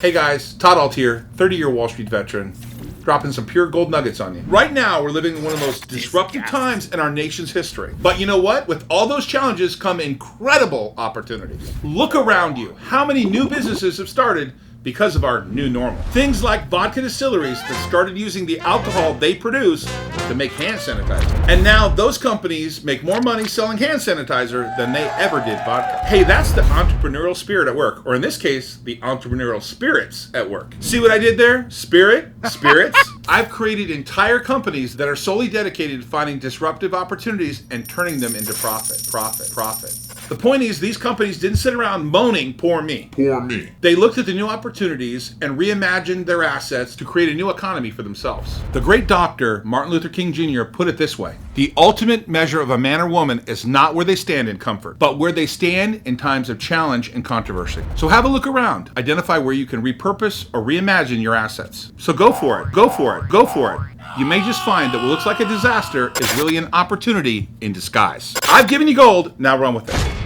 Hey guys, Todd Ault here, 30-year Wall Street veteran, dropping some pure gold nuggets on you. Right now, we're living in one of the most disruptive times in our nation's history. But you know what? With all those challenges come incredible opportunities. Look around you. How many new businesses have started because of our new normal? Things like vodka distilleries that started using the alcohol they produce to make hand sanitizer. And now those companies make more money selling hand sanitizer than they ever did vodka. Hey, that's the entrepreneurial spirit at work, or in this case, the entrepreneurial spirits at work. See what I did there? Spirits. I've created entire companies that are solely dedicated to finding disruptive opportunities and turning them into profit. The point is, these companies didn't sit around moaning, poor me. They looked at the new opportunities and reimagined their assets to create a new economy for themselves. The great doctor, Martin Luther King Jr., put it this way: the ultimate measure of a man or woman is not where they stand in comfort, but where they stand in times of challenge and controversy. So have a look around. Identify where you can repurpose or reimagine your assets. So go for it. You may just find that what looks like a disaster is really an opportunity in disguise. I've given you gold, now run with it.